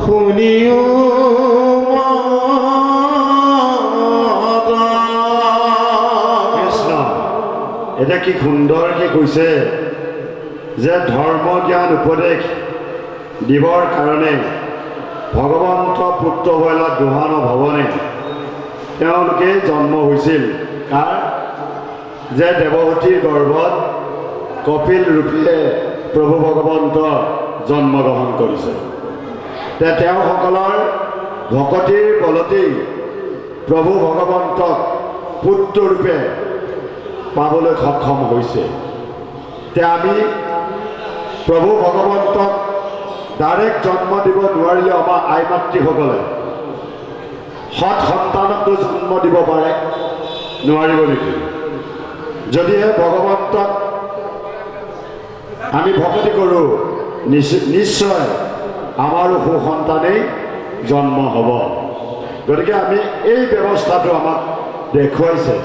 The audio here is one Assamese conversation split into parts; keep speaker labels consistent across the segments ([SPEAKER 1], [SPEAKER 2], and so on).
[SPEAKER 1] শুনিও
[SPEAKER 2] কৃষ্ণ এটা কি সুন্দৰকে কৈছে যে ধৰ্ম জ্ঞান উপদেশ দিবৰ কাৰণে ভগৱন্ত পুত্ৰ বৈলা দুহান ভৱনে তেওঁলোকে জন্ম হৈছিল কাৰ যে দেৱহতীৰ গৰ্ভত কপিল ৰূপে প্ৰভু ভগৱন্ত জন্মগ্ৰহণ কৰিছে তেওঁসকলৰ ভকতিৰ বলতেই প্ৰভু ভগৱন্তক পুত্ৰৰূপে পাবলৈ সক্ষম হৈছে আমি প্ৰভু ভগৱন্তক ডাইৰেক্ট জন্ম দিব নোৱাৰিলে আমাৰ আই মাতৃসকলে সৎ সন্তানকো জন্ম দিব পাৰে নোৱাৰিব নেকি যদিহে ভগৱন্তক আমি ভক্তি কৰোঁ নিশ্চয় আমাৰো সুসন্তানেই জন্ম হ'ব গতিকে আমি এই ব্যৱস্থাটো আমাক দেখুৱাইছে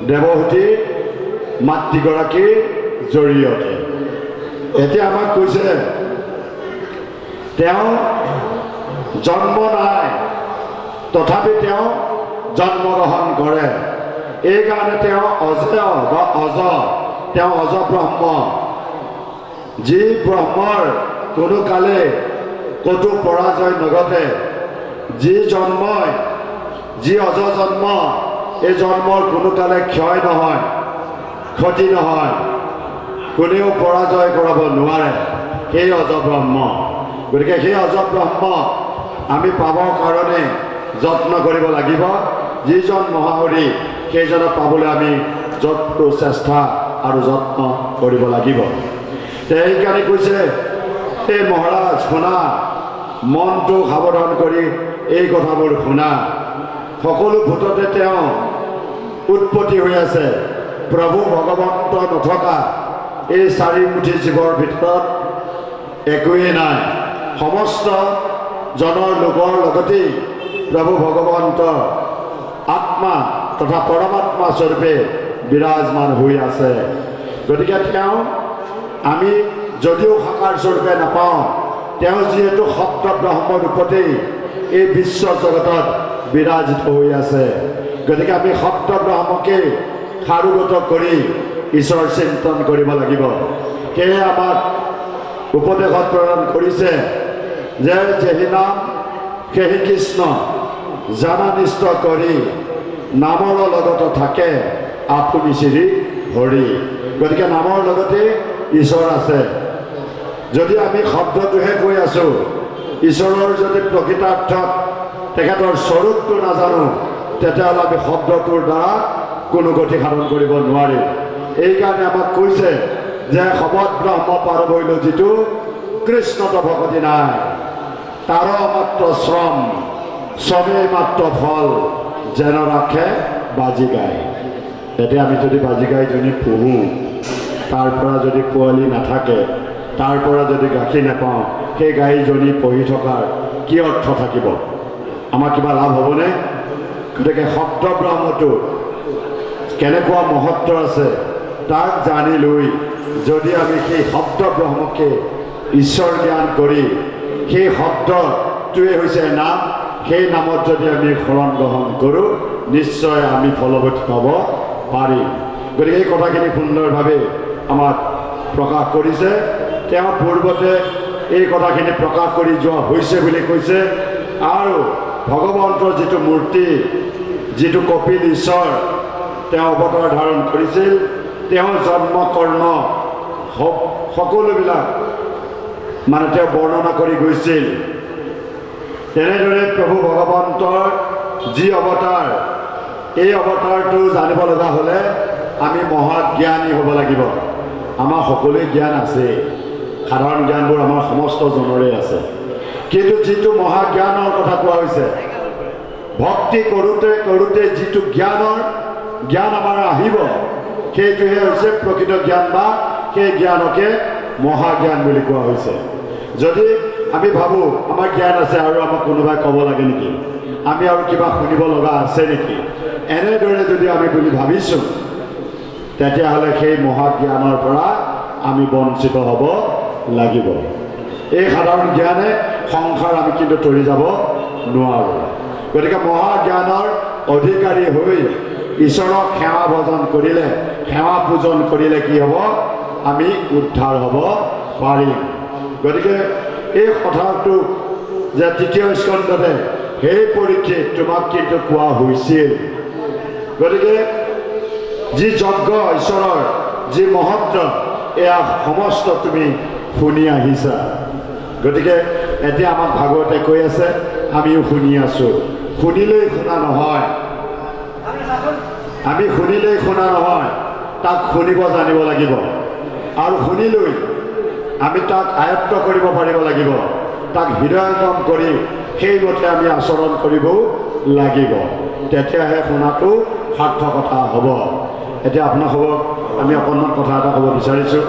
[SPEAKER 2] দেৱহতী মাতৃগৰাকীৰ জৰিয়তে এতিয়া আমাক কৈছে তেওঁ জন্ম নাই তথাপি তেওঁ জন্মগ্ৰহণ কৰে এইকাৰণে তেওঁ অজেয় বা তেওঁ অজ ব্ৰহ্ম যি ব্ৰহ্মৰ কোনো কালে ক'তো পৰাজয় নঘটে যি জন্মই যি অজ জন্ম এই জন্মৰ কোনো কালে ক্ষয় নহয় ক্ষতি নহয় কোনেও পৰাজয় কৰাব নোৱাৰে সেই অজ ব্ৰহ্ম গতিকে সেই অজ ব্ৰহ্ম আমি পাবৰ কাৰণে যত্ন কৰিব লাগিব যিজন মহাহৰি সেইজনক পাবলৈ আমি যত্ন চেষ্টা আৰু যত্ন কৰিব লাগিব সেইকাৰণে কৈছে এই মহাৰাজ শুনা মনটো সাৱধান কৰি এই কথাবোৰ শুনা সকলো ভূততে তেওঁ উৎপত্তি হৈ আছে প্ৰভু ভগৱন্ত নথকা এই চাৰিমুঠি জীৱৰ ভিতৰত একোৱেই নাই সমস্ত জনৰ লোকৰ লগতেই প্ৰভু ভগৱন্ত আত্মা তথা পৰমাত্মা স্বৰূপে বিৰাজমান হৈ আছে গতিকে তেওঁ আমি যদিও সাকাৰ স্বৰূপে নাপাওঁ তেওঁ যিহেতু সপ্ত ব্ৰহ্ম ৰূপতেই এই বিশ্ব জগতত বিৰাজিত হৈ আছে গতিকে আমি সপ্ত ব্ৰহ্মকে সাৰোগত কৰি ঈশ্বৰ চিন্তন কৰিব লাগিব সেয়ে আমাক উপদেশত প্ৰদান কৰিছে যে যেহি নাম সেহি কৃষ্ণ জানা নিষ্ঠ কৰি নামৰ লগতে থাকে আপুনি শ্ৰী হৰি গতিকে নামৰ লগতে ঈশ্বৰ আছে যদি আমি শব্দটোহে কৈ আছোঁ ঈশ্বৰৰ যদি প্ৰকৃতাৰ্থত তেখেতৰ স্বৰূপটো নাজানো তেতিয়াহ'লে আমি শব্দটোৰ দ্বাৰা কোনো গতি সাধন কৰিব নোৱাৰিম এইকাৰণে আমাক কৈছে যে শবত ব্ৰহ্ম পাৰবৈল যিটো কৃষ্ণত ভকতি নাই তাৰ মাত্ৰ শ্ৰমেই মাত্ৰ ফল যেন ৰাখে বাজি গায় এতিয়া আমি যদি বাজি গাই যদি পুহোঁ তাৰ পৰা যদি পোৱালি নাথাকে তাৰ পৰা যদি গাখীৰ নাপাওঁ সেই গাইজনী পঢ়ি থকাৰ কি অৰ্থ থাকিব আমাৰ কিবা লাভ হ'বনে গতিকে শব্দ ব্ৰহ্মটো কেনেকুৱা মহত্ব আছে তাক জানি লৈ যদি আমি সেই শব্দ ব্ৰহ্মকে ঈশ্বৰ জ্ঞান কৰি সেই শব্দটোৱে হৈছে নাম সেই নামত যদি আমি শৰণ গ্ৰহণ কৰোঁ নিশ্চয় আমি ফলৱতী পাব পাৰিম গতিকে এই কথাখিনি সুন্দৰভাৱে আমাক প্ৰকাশ কৰিছে তেওঁ পূৰ্বতে এই কথাখিনি প্ৰকাশ কৰি যোৱা হৈছে বুলি কৈছে আৰু ভগৱন্তৰ যিটো মূৰ্তি যিটো কপিল ঈশ্বৰ তেওঁ অৱতাৰ ধাৰণ কৰিছিল তেওঁৰ জন্ম কৰ্ম সকলোবিলাক মানে তেওঁ বৰ্ণনা কৰি গৈছিল তেনেদৰে প্ৰভু ভগৱন্তৰ যি অৱতাৰ এই অৱতাৰটো জানিব লগা হ'লে আমি মহাজ্ঞানী হ'ব লাগিব আমাৰ সকলোৱে জ্ঞান আছে সাধাৰণ জ্ঞানবোৰ আমাৰ সমস্ত জনৰে আছে কিন্তু যিটো মহাজ্ঞানৰ কথা কোৱা হৈছে ভক্তি কৰোঁতে কৰোঁতে যিটো জ্ঞান আমাৰ আহিব সেইটোহে হৈছে প্ৰকৃত জ্ঞান বা সেই জ্ঞানকে মহাজ্ঞান বুলি কোৱা হৈছে যদি আমি ভাবোঁ আমাৰ জ্ঞান আছে আৰু আমাক কোনোবাই ক'ব লাগে নেকি আমি আৰু কিবা শুনিব লগা আছে নেকি এনেদৰে যদি আমি বুলি ভাবিছোঁ তেতিয়াহ'লে সেই মহাজ্ঞানৰ পৰা আমি বঞ্চিত হ'ব লাগিব। এই সাধাৰণ জ্ঞানে সংসাৰ আমি কিন্তু তৰি যাব নোৱাৰোঁ। গতিকে মহাজ্ঞানৰ অধিকাৰী হৈ ঈশ্বৰক সেৱা ভজন কৰিলে, সেৱা পূজন কৰিলে কি হ'ব? আমি উদ্ধাৰ হ'ব পাৰিম। গতিকে এই কথাটো যে তৃতীয় স্কন্ধতে সেই পৰীক্ষিত তোমাক কিন্তু কোৱা হৈছিল। গতিকে যি যজ্ঞ ঈশ্বৰৰ, যি মহত্ব, এয়া সমস্ত তুমি শুনি আহিছা। গতিকে এতিয়া আমাক ভাগৱতে কৈ আছে, আমিও শুনি আছোঁ। শুনিলেই শুনা নহয়, আমি শুনিলেই শুনা নহয়, তাক শুনিব জানিব লাগিব। আৰু শুনিলৈ আমি তাক আয়ত্ত কৰিব পাৰিব লাগিব, তাক হৃদয়ঙ্গম কৰি সেইমতে আমি আচৰণ কৰিবও লাগিব। তেতিয়াহে শুনাটো সাৰ্থকতা হ'ব। এতিয়া আপোনালোকক আমি অকণমান কথা এটা ক'ব বিচাৰিছোঁ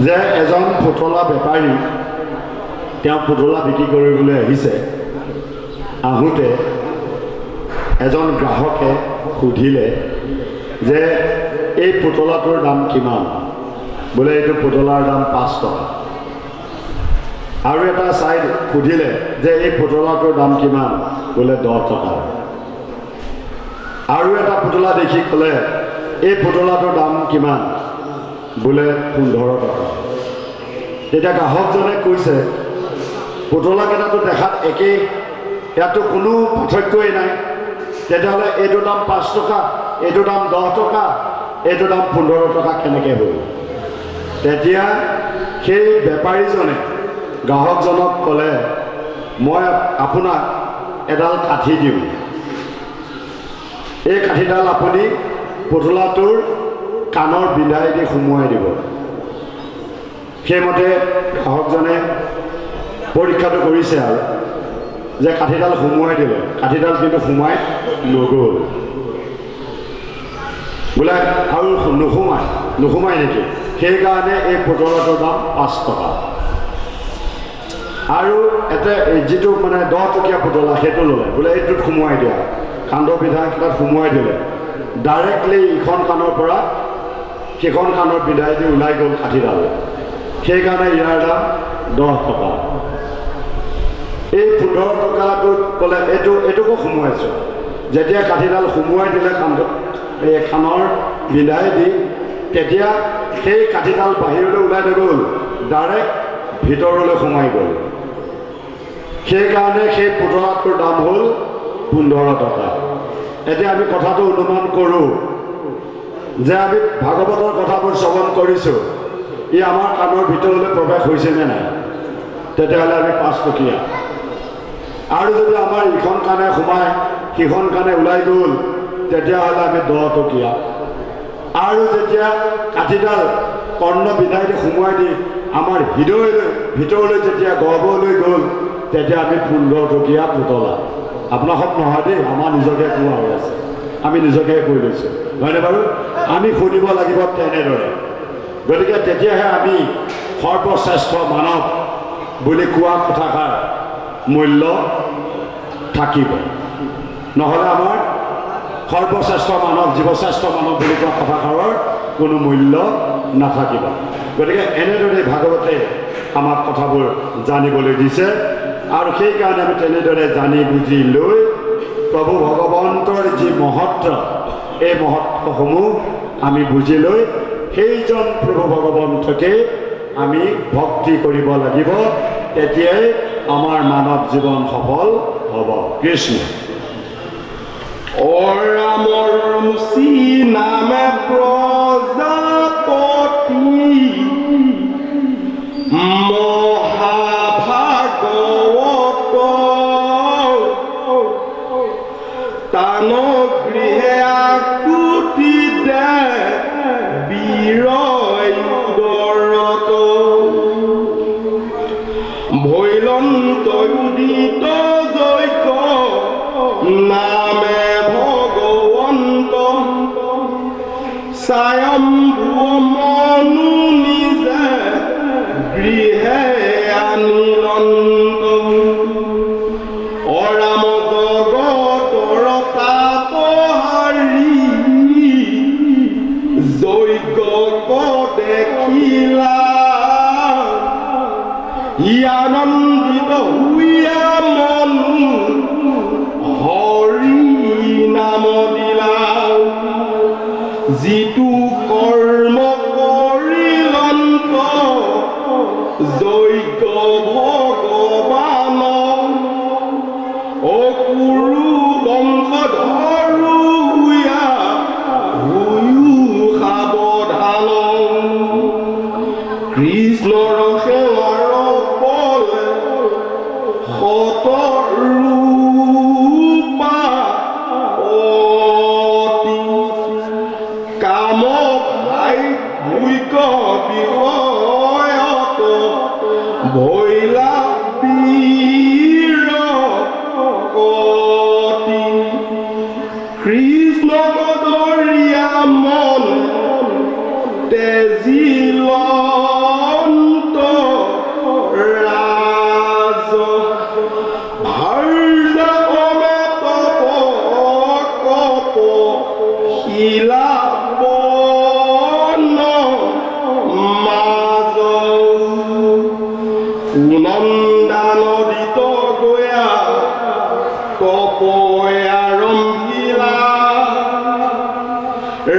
[SPEAKER 2] যে এজন পুতলা বেপাৰী তেওঁ পুতলা বিক্ৰী কৰিবলৈ আহিছে। আহোঁতে এজন গ্ৰাহকে সুধিলে যে এই পুতলাটোৰ দাম কিমান? বোলে এইটো পুতলাৰ দাম 5 টকা। আৰু এটা চাই সুধিলে যে এই পুতলাটোৰ দাম কিমান? বোলে 10 টকা। আৰু এটা পুতলা দেখি ক'লে এই পুতলাটোৰ দাম কিমান? বোলে 15 টকা। তেতিয়া গ্ৰাহকজনে কৈছে পুতলাকেইটাটো দেখাত একেই, ইয়াতো কোনো পাৰ্থক্যই নাই, তেতিয়াহ'লে এইটো দাম 5 টকা, এইটো দাম 10 টকা, এইটো দাম 15 টকা কেনেকৈ হ'ল? তেতিয়া সেই বেপাৰীজনে গ্ৰাহকজনক ক'লে, মই আপোনাক এডাল কাঠি দিওঁ, এই কাঠিডাল আপুনি পুতলাটোৰ কাণৰ বিন্ধাই দি সুমুৱাই দিব। সেইমতে গ্ৰাহকজনে পৰীক্ষাটো কৰিছে আৰু যে কাঠিডাল সুমুৱাই দিলে, কাঠিডাল কিন্তু সোমাই নগ'ল। বোলে আৰু নোসোমাই নেকি? সেইকাৰণে এই পুতলাটোৰ দাম 5 টকা। আৰু এটা যিটো মানে 10 টকীয়া পুতলা সেইটো ল'লে, বোলে এইটোত সোমোৱাই দিয়া, কাণৰ বিন্ধাকেইটাত সোমোৱাই দিলে, ডাইৰেক্টলি ইখন কাণৰ পৰা সেইখন কাণৰ বিন্ধাই দি ওলাই গ'ল কাঠিডাল, সেইকাৰণে ইয়াৰ দাম 10 টকা। এই 15 টকাটোত ক'লে এইটোকো সোমোৱাইছোঁ। যেতিয়া কাঠিডাল সোমোৱাই দিলে এই কাণৰ বিন্ধাই দি, তেতিয়া সেই কাঠিডাল বাহিৰলৈ ওলাই নগ'ল, ডাইৰেক্ট ভিতৰলৈ সোমাই গ'ল। সেইকাৰণে সেই পুতলাটোৰ দাম হ'ল 15 টকা। এতিয়া আমি কথাটো অনুমান কৰোঁ যে আমি ভাগৱতৰ কথাবোৰ শ্ৰৱণ কৰিছোঁ, ই আমাৰ কাণৰ ভিতৰলৈ প্ৰৱেশ হৈছেনে নাই? তেতিয়াহ'লে আমি 5 টকীয়া। আৰু যদি আমাৰ ইখন কাণে সোমাই সিখন কাণে ওলাই গ'ল, তেতিয়াহ'লে আমি 10 টকীয়া। আৰু যেতিয়া কাঠিডাল কৰ্ণ বিন্ধাই দি সোমোৱাই দি আমাৰ হৃদয়লৈ ভিতৰলৈ যেতিয়া গৰ্ভলৈ গ'ল, তেতিয়া আমি 15 টকীয়া পুতলা। আপোনাৰ সব নহয় দেই, আমাৰ নিজকে কোৱা হৈ আছে, আমি নিজকে কৈ লৈছোঁ, হয়নে বাৰু? আমি শুনিব লাগিব তেনেদৰে। গতিকে তেতিয়াহে আমি সৰ্বশ্ৰেষ্ঠ মানৱ বুলি কোৱা কথাষাৰ মূল্য থাকিব। নহ'লে আমাৰ সৰ্বশ্ৰেষ্ঠ মানৱ, জীৱশ্ৰেষ্ঠ মানৱ বুলি কোৱা কথাষাৰৰ কোনো মূল্য নাথাকিব। গতিকে এনেদৰে ভাগৱতে আমাক কথাবোৰ জানিবলৈ দিছে, আৰু সেইকাৰণে আমি তেনেদৰে জানি বুজি লৈ প্ৰভু ভগৱন্তৰ যি মহত্ব, এই মহত্বসমূহ আমি বুজি লৈ সেইজন প্ৰভু ভগৱন্তকে আমি ভক্তি কৰিব লাগিব। তেতিয়াই আমাৰ মানৱ জীৱন সফল হ'ব। কৃষ্ণ
[SPEAKER 1] ৰামৰ মুচি নামে প্ৰজাপতি মহাভাগৱত তান গৃহে আকুতি দে বীৰদৰত ভৈলন্ত উদিত যজ্ঞ নামে ভগৱন্ত স্বয়ম্ভু মনু নিজে গৃহে আনিলন্ত অৰাম জগতৰ তাপহাৰী যজ্ঞ দেখিলা ই আনন্দিত হুইয়া মন হৰি নাম দিলা যিটো কৰ্ম কৰিলন্ত যজ্ঞ ভগৱান অকুৰু বংশধৰু হুইয়া হুয়ো সাৱধান কৃষ্ণৰ সেৱাৰ ফলে শতৰূপা অতি কাম ভাই ভুইক বিষয়ত ভৈলা বীৰ কতি কৃষ্ণক ধৰিয়া মন তেজিলন্ত ৰাজ ভাৰ্যা কমে তপ কপ শিলা বন মাজ কুনন্দা নদীত গয়া তপয়াৰম্ভিলা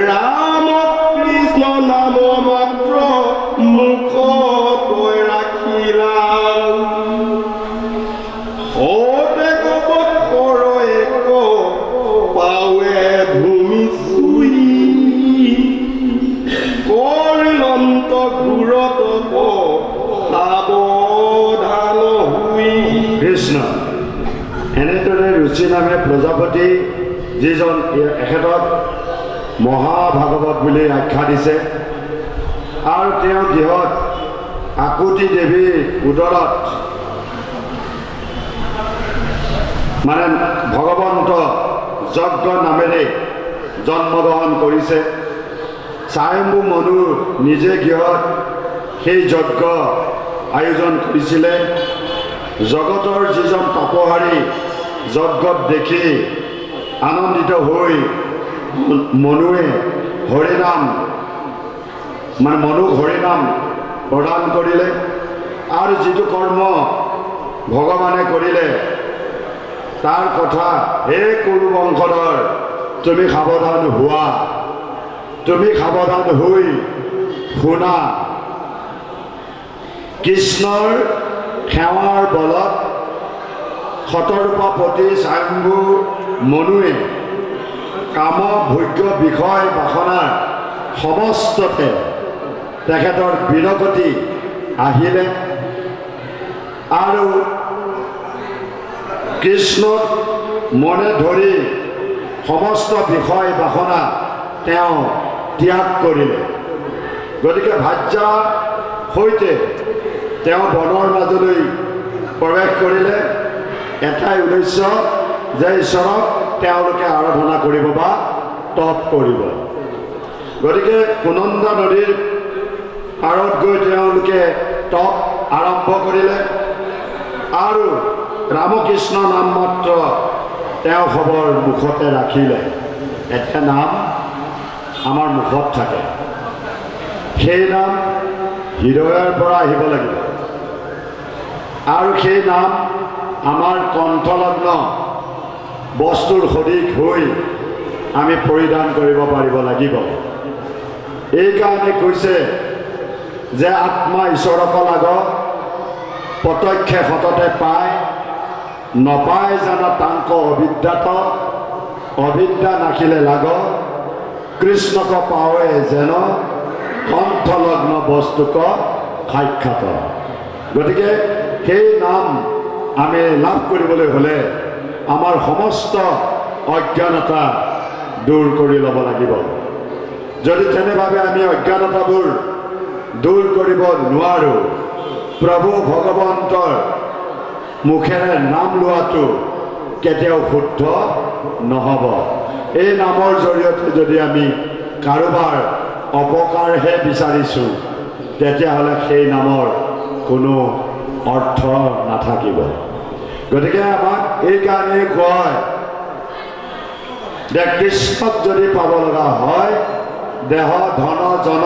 [SPEAKER 1] ৰাম কৃষ্ণ নাম মাত্ৰ মুখত ৰাখিলা হতে কপত কৰে পাৱে ভূমি চুই কৰিলন্ত ঘূৰত সাৱধান হুই
[SPEAKER 2] কৃষ্ণ এনেদৰে ৰুচি নামে প্ৰজাপতি যিজন এখেতক মহাভাগৱত বুলি আখ্যা দিছে আৰু তেওঁ গৃহত আকুতি দেৱীৰ উদৰত মানে ভগৱন্ত যজ্ঞ নামেৰে জন্মগ্ৰহণ কৰিছে স্বয়ম্ভু মনু নিজে গৃহত সেই যজ্ঞ আয়োজন কৰিছিলে জগতৰ যিজন তপহাৰী যজ্ঞত দেখি আনন্দিত হৈ মনুৱে হৰিনাম মানে মনুক হৰিনাম প্ৰদান কৰিলে আৰু যিটো কৰ্ম ভগৱানে কৰিলে তাৰ কথা হে কুৰু বংশধৰ তুমি সাৱধান হোৱা তুমি সাৱধান হৈ শুনা কৃষ্ণৰ সেৱাৰ বলত শতৰূপপতি স্বয়ম্ভু মনুৱে কাম ভোগ্য বিষয় বাসনাৰ সমস্ততে তেখেতৰ বিৰগতি আহিলে আৰু কৃষ্ণক মনে ধৰি সমস্ত বিষয় বাসনা তেওঁ ত্যাগ কৰিলে গতিকে ভাৰ্যা সৈতে তেওঁ বনৰ মাজলৈ প্ৰৱেশ কৰিলে এটাই উদ্দেশ্য যে ঈশ্বৰক তেওঁলোকে আৰাধনা কৰিব বা তপ কৰিব গতিকে কুনন্দা নদীৰ পাৰত গৈ তেওঁলোকে তপ আৰম্ভ কৰিলে আৰু ৰামকৃষ্ণ নাম মাত্ৰ তেওঁ খবৰ মুখতে ৰাখিলে এটা নাম আমাৰ মুখত থাকে সেই নাম হৃদয়ৰ পৰা আহিব লাগিব আৰু সেই নাম আমাৰ কণ্ঠলগ্ন বস্তুৰ সদৃশ হৈ আমি পৰিধান কৰিব পাৰিব লাগিব এইকাৰণে কৈছে যে আত্মা ঈশ্বৰক লাগ প্ৰত্যক্ষে সততে পায় নপায় জানা তাংক অবিদ্যাত অবিদ্যা নাখিলে লাগ কৃষ্ণক পাৱে যেন কণ্ঠলগ্ন বস্তুক সাক্ষাৎ গতিকে সেই নাম আমি লাভ কৰিবলৈ হ'লে আমাৰ সমস্ত অজ্ঞানতা দূৰ কৰি ল'ব লাগিব যদি তেনেভাৱে আমি অজ্ঞানতাবোৰ দূৰ কৰিব নোৱাৰোঁ প্ৰভু ভগৱন্তৰ মুখেৰে নাম লোৱাটো কেতিয়াও শুদ্ধ নহ'ব এই নামৰ জৰিয়তে যদি আমি কাৰোবাৰ অপকাৰহে বিচাৰিছোঁ তেতিয়াহ'লে সেই নামৰ কোনো অৰ্থ নাথাকিব গতিকে আমাক এইকাৰণে কয় যে কৃষ্ণক যদি পাব লগা হয় দেহ ধন জন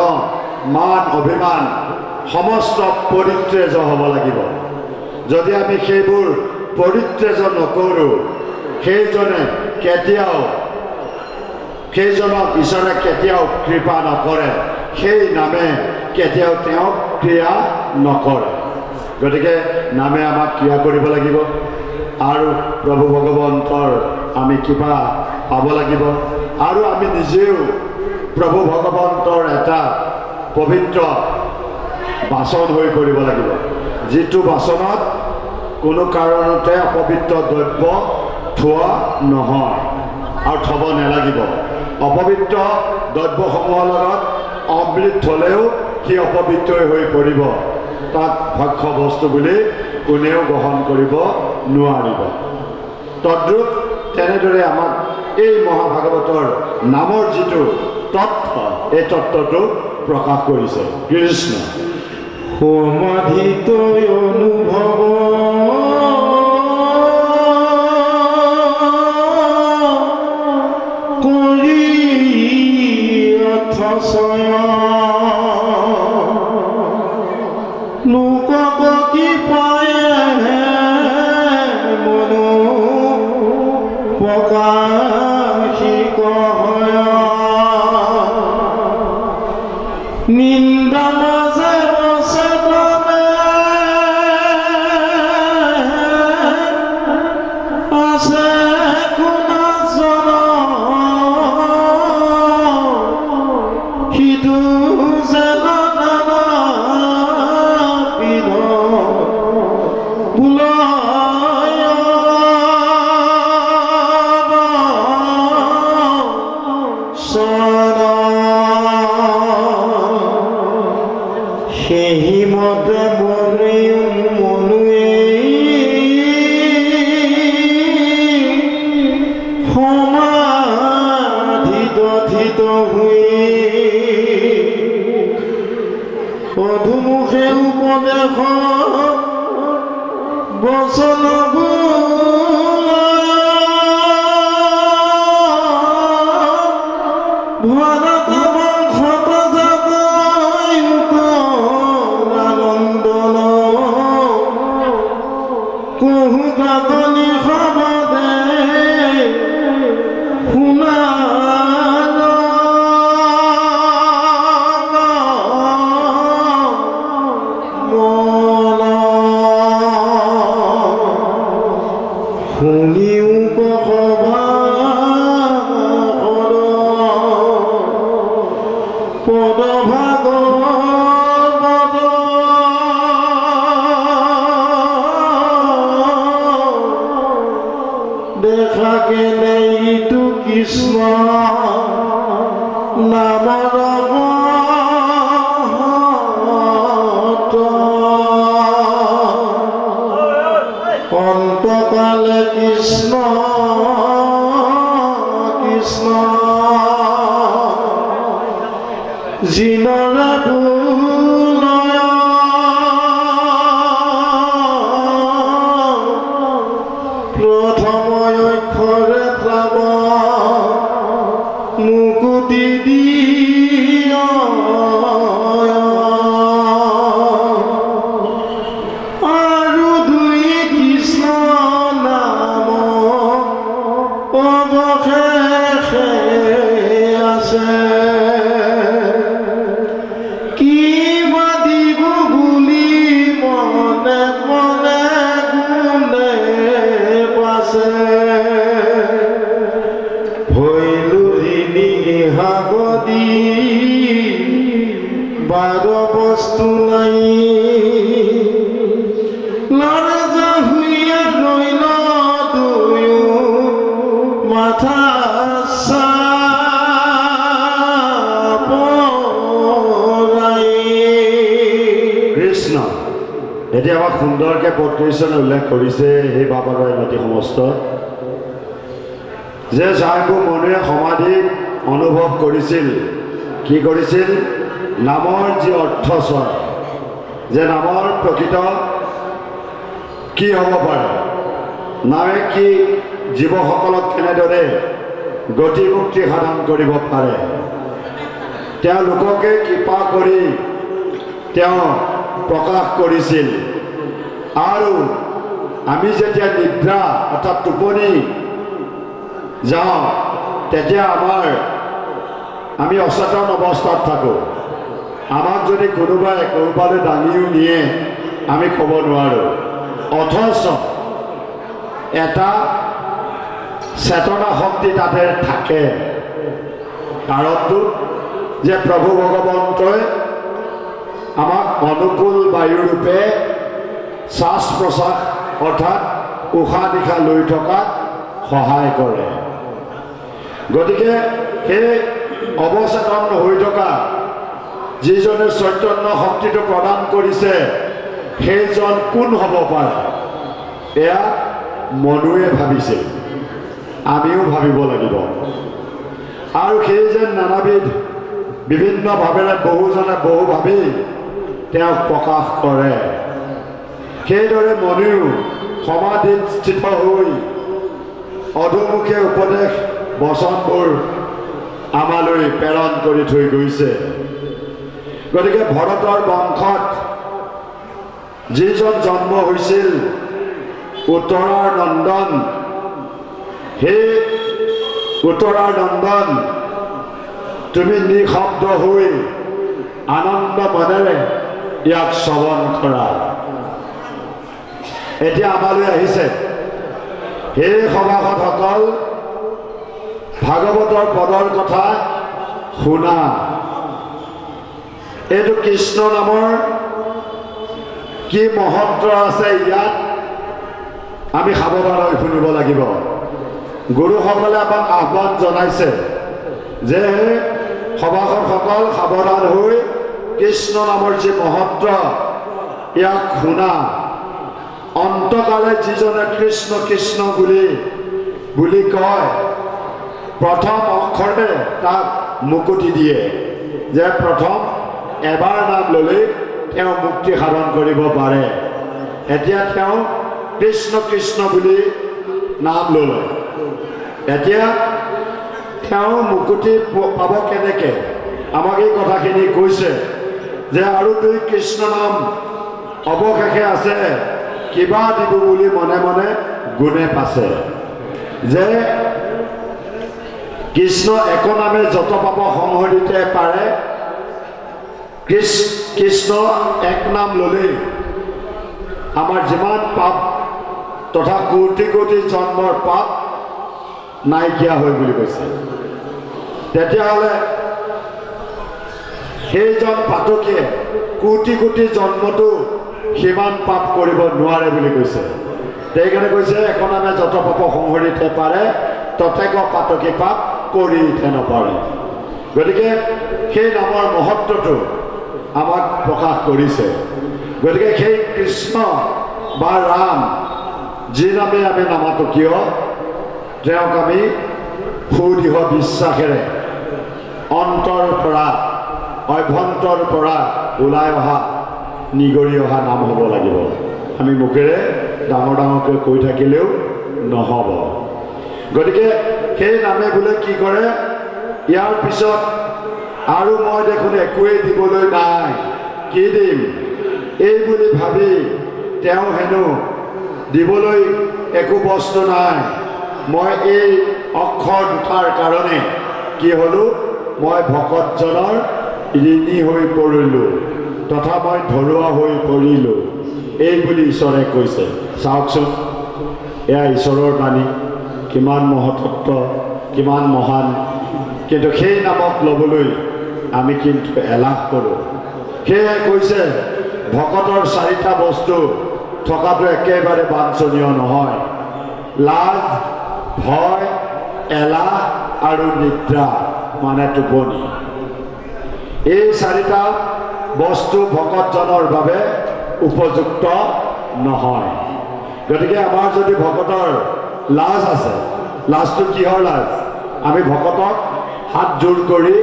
[SPEAKER 2] মান অভিমান সমস্ত পৰিত্ৰেজ হ'ব লাগিব। যদি আমি সেইবোৰ পৰিত্ৰেজ নকৰোঁ, সেইজনক ঈশ্বৰে কেতিয়াও কৃপা নকৰে, সেই নামে কেতিয়াও তেওঁক ক্ৰিয়া নকৰে। গতিকে নামে আমাক ক্ৰিয়া কৰিব লাগিব আৰু প্ৰভু ভগৱন্তৰ আমি কৃপা পাব লাগিব আৰু আমি নিজেও প্ৰভু ভগৱন্তৰ এটা পবিত্ৰ বাচন হৈ পৰিব লাগিব, যিটো বাচনত কোনো কাৰণতে অপবিত্ৰ দ্ৰব্য থোৱা নহয় আৰু থ'ব নালাগিব। অপবিত্ৰ দ্ৰব্যসমূহৰ লগত অমৃত থ'লেও সি অপবিত্ৰই হৈ পৰিব, তাক ভক্ষ্য বস্তু বুলি কোনেও গ্ৰহণ কৰিব নোৱাৰিব। তদ্ৰূপ তেনেদৰে আমাক এই মহাভাগৱতৰ নামৰ যিটো তত্ত্ব, এই তত্ত্বটো প্ৰকাশ কৰিছে কৃষ্ণ।
[SPEAKER 1] সমাধিত অনুভৱ কৰি অথচয় লোকক কি পায়ে মনো প্ৰকাশিক হয় নিন্দা মাজে আছে কোনাজন সিটো যেন নানাবিধ বুলয় সেই মতে মনুৱে সমাধিত হৈ অধুমুখে উপদেশ বচন ভাৰত বংশত যাব আনন্দন কহু কাকনি সবদে শুনা শুনিও কবা পদভাগ দেখা কেনে ইটো কৃষ্ণ নামৰ অন্তকালে কৃষ্ণ কৃষ্ণ জিনৰে ভুলয় প্ৰথম অক্ষৰে ত্ৰাব মুকুতি দিয় আৰু দুই কৃষ্ণ নাম অৱশেষে আছে কিবা দিব বুলি মনে মনে গুণে পাছে ভৈলো ঋণী হাগদি বাৰ বস্তু নাই লৰে জাহুয়া ৰৈল দুয়ো মাথা
[SPEAKER 2] কৃষ্ণ এতিয়া আমাক সুন্দৰকৈ পত্ৰিশনে উল্লেখ কৰিছে সেই বাবাৰ মাটি সমস্ত যে স্বয়ংভূ মনুৱে সমাধি অনুভৱ কৰিছিল। কি কৰিছিল? নামৰ যি অৰ্থ স্বৰ, যে নামৰ প্ৰকৃত কি হ'ব পাৰে, নামে কি জীৱসকলক কেনেদৰে গতি মুক্তি সাধন কৰিব পাৰে, তেওঁ লোককে কৃপা কৰি তেওঁ প্ৰকাশ কৰিছিল। আৰু আমি যেতিয়া নিদ্ৰা অৰ্থাৎ টোপনি যাওঁ তেতিয়া আমি অচেতন অৱস্থাত থাকোঁ। আমাক যদি কোনোবাই ক'ৰবালৈ দাঙিও নিয়ে আমি ক'ব নোৱাৰোঁ। অথচ এটা চেতনা শক্তি তাতে থাকে। কাৰণটো যে প্ৰভু ভগৱন্তই আমাক অনুকূল বায়ুৰূপে শ্বাস প্ৰশ্বাস অৰ্থাৎ উশাহ নিশাহ লৈ থকাত সহায় কৰে। গতিকে সেই অৱচেতন হৈ থকা যিজনে চৈতন্য শক্তিটো প্ৰদান কৰিছে সেইজন কোন হ'ব পাৰে? এয়া মনুৱে ভাবিছিল, আমিও ভাবিব লাগিব। আৰু সেই যেন নানাবিধ বিভিন্ন ভাৱেৰে বহুজনে বহু ভাবি তেওঁক প্ৰকাশ কৰে। সেইদৰে মনুও সমাধিত স্থিত হৈ অধোমুখে উপদেশ বচনবোৰ আমালৈ প্ৰেৰণ কৰি থৈ গৈছে। গতিকে ভৰতৰ বংশত যিজন জন্ম হৈছিল উত্তৰাৰ নন্দন, সেই উত্তৰাৰ নন্দন তুমি নিঃশব্দ হৈ আনন্দ মনেৰে ইয়াক শ্ৰৱণ কৰা। এতিয়া আমালৈ আহিছে সেই সভাসদসকল, ভাগৱতৰ পদৰ কথা শুনা। এইটো কৃষ্ণ নামৰ কি মহত্ব আছে ইয়াত আমি সাৱধান হৈ শুনিব লাগিব। গুৰুসকলে আমাক আহ্বান জনাইছে যে সভাসদসকল সাৱধান হৈ কৃষ্ণ নামৰ যি মহত্ব ইয়াক শুনা। অন্তকালে যিজনে কৃষ্ণ কৃষ্ণ বুলি কয় প্ৰথম অক্ষৰে তাক মুকুতি দিয়ে, যে প্ৰথম এবাৰ নাম ল'লেই তেওঁ মুক্তি সাধন কৰিব পাৰে। এতিয়া তেওঁ কৃষ্ণ কৃষ্ণ বুলি নাম ল'লে, এতিয়া তেওঁ মুকুতি পাব কেনেকৈ? আমাক এই কথাখিনি কৈছে যে আৰু দুই কৃষ্ণ নাম অৱশেষে আছে, কিবা দিব বুলি মনে মনে গুণে পাছে, যে কৃষ্ণ একনামে যত পাব সংহৰিতে পাৰে। কৃষ্ণ এক নাম ল'লেই আমাৰ যিমান পাপ তথা কোটি কোটি জন্মৰ পাপ নাইকিয়া হয় বুলি কৈছে। তেতিয়াহ'লে সেইজন পাতকীয়ে কোটি কোটি জন্মতো সিমান পাপ কৰিব নোৱাৰে বুলি কৈছে। সেইকাৰণে কৈছে একনামে যত পাপ সংহৰিতে পাৰে, ততেক পাতকী পাপ কৰিতে নপৰে। গতিকে সেই নামৰ মহত্বটো আমাক প্ৰকাশ কৰিছে। গতিকে সেই কৃষ্ণ বা ৰাম যি নামে আমি নামাতো কিয়, তেওঁক আমি সুদৃঢ় বিশ্বাসেৰে অন্তৰ পৰা অভ্যন্তৰ পৰা ওলাই অহা নিগৰি অহা নাম হ'ব লাগিব। আমি মুখেৰে ডাঙৰ ডাঙৰকৈ কৈ থাকিলেও নহ'ব। গতিকে সেই নামে বোলে কি কৰে, ইয়াৰ পিছত আৰু মই দেখোন একোৱেই দিবলৈ নাই, কি দিম এই বুলি ভাবি তেওঁ হেনো দিবলৈ একো বস্তু নাই। মই এই অক্ষৰ দুটাৰ কাৰণে কি হ'লো, মই ভকতজনৰ ঋণী হৈ পৰিলোঁ তথা মই ধৰুৱা হৈ পৰিলোঁ, এই বুলি ঈশ্বৰে কৈছে। চাওকচোন, এয়া ঈশ্বৰৰ বাণী, কিমান মহত্ব, কিমান মহান। কিন্তু সেই নামক ল'বলৈ আমি কিন্তু এলাহ কৰোঁ। সেয়ে কৈছে ভকতৰ চাৰিটা বস্তু থকাটো একেবাৰে বাঞ্ছনীয় নহয়: লাজ, ভয়, এলাহ আৰু নিদ্ৰা মানে টোপনি। এই চাৰিটা বস্তু ভকতজনৰ বাবে উপযুক্ত নহয়। গতিকে আমাৰ যদি ভকতৰ লাজ আছে, লাজটো কিহৰ লাজ? আমি ভকতক হাত জোৰ কৰি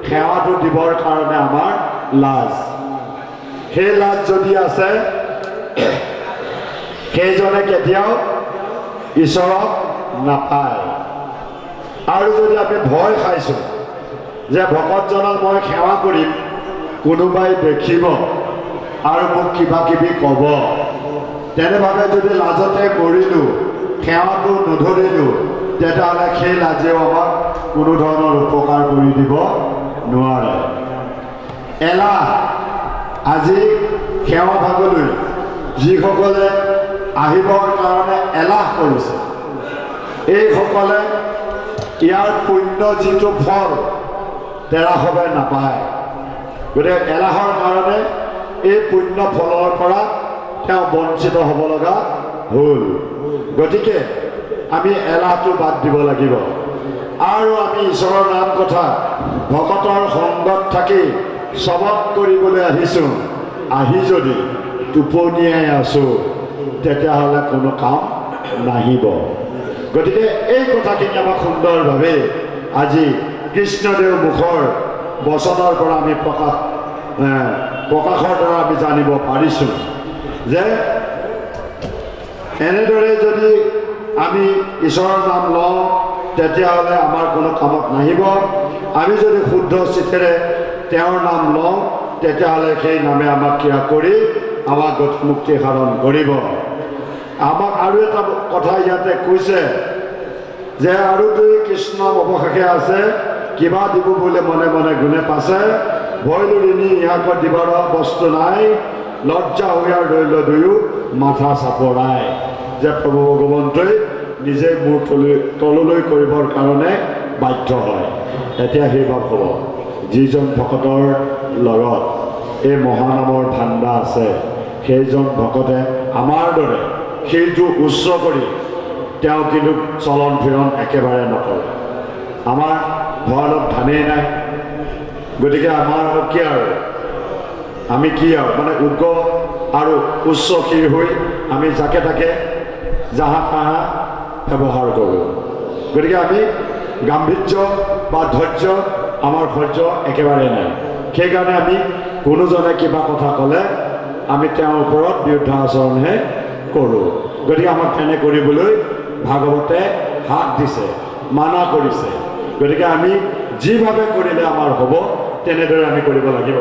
[SPEAKER 2] সেৱাটো দিবৰ কাৰণে আমাৰ লাজ। সেই লাজ যদি আছে, সেইজনে কেতিয়াও ঈশ্বৰক নাপায়। আৰু যদি আমি ভয় খাইছোঁ যে ভকতজনক মই সেৱা কৰিম, কোনোবাই দেখিব আৰু মোক কিবা কিবি ক'ব, তেনেভাৱে যদি লাজতে মৰিলোঁ, সেৱাটো নধৰিলোঁ, তেতিয়াহ'লে সেই লাজেও আমাক কোনো ধৰণৰ উপকাৰ কৰি দিব নোৱাৰে। এলাহ, আজি সেৱা ভাগলৈ যিসকলে আহিবৰ কাৰণে এলাহ কৰিছে, এইসকলে ইয়াৰ পুণ্য যিটো ফল তেৰাসৱে নাপায়। গতিকে এলাহৰ কাৰণে এই পুণ্য ফলৰ পৰা তেওঁ বঞ্চিত হ'ব লগা হ'ল। গতিকে আমি এলাহটো বাদ দিব লাগিব আৰু আমি ঈশ্বৰৰ নাম কথা ভকতৰ সংগত থাকি শ্ৰৱণ কৰিবলৈ আহিছোঁ। আহি যদি টোপনিয়াই আছোঁ, তেতিয়াহ'লে কোনো কাম নাহিব। গতিকে এই কথাখিনি আমাক সুন্দৰভাৱে আজি কৃষ্ণদেৱ মুখৰ বচনৰ পৰা আমি প্ৰকাশৰ দ্বাৰা আমি জানিব পাৰিছোঁ যে এনেদৰে যদি আমি ঈশ্বৰৰ নাম লওঁ, তেতিয়াহ'লে আমাৰ কোনো কামত নাহিব। আমি যদি শুদ্ধ চিতেৰে তেওঁৰ নাম লওঁ, তেতিয়াহ'লে সেই নামে আমাক ক্ৰিয়া কৰি আমাক গতিমুক্তি সাধন কৰিব। আমাক আৰু এটা কথা ইয়াতে কৈছে যে আৰু দুই কৃষ্ণ অৱশেষে আছে, কিবা দিব বোলে মনে মনে গুণে পাছে, ভয়লো ঋণী ইহাকত দিবাৰ বস্তু নাই, লজ্জা হৈয়াৰ ধৰিল দুয়ো মাথা চাপৰাই। যে প্ৰভু ভগৱন্তই নিজে মূৰ তললৈ কৰিবৰ কাৰণে বাধ্য হয়। এতিয়া সেই ভাৱ হ'ব, যিজন ভকতৰ লগত এই মহানামৰ ভাণ্ডা আছে, সেইজন ভকতে আমাৰ দৰে সেইটো উচ্চ কৰি তেওঁ কিন্তু চলন ফিৰণ একেবাৰে নকৰে। আমাৰ ভঁৰালত ধানেই নাই, গতিকে আমাৰ কি আৰু আমি কি আৰু মানে উগ্ৰ আৰু উচ্চশীৰ হৈ আমি যাকে তাকে যাহা তাহা ব্যৱহাৰ কৰোঁ। গতিকে আমি গাম্ভীৰ্য বা ধৈৰ্য আমাৰ সহ্য একেবাৰে নাই। সেইকাৰণে আমি কোনোজনে কিবা কথা ক'লে আমি তেওঁৰ ওপৰত বিৰুদ্ধ আচৰণহে কৰোঁ। গতিকে আমাক তেনে কৰিবলৈ ভাগৱতে হাত দিছে, মানা কৰিছে। গতিকে আমি যিভাৱে কৰিলে আমাৰ হ'ব, তেনেদৰে আমি কৰিব লাগিব।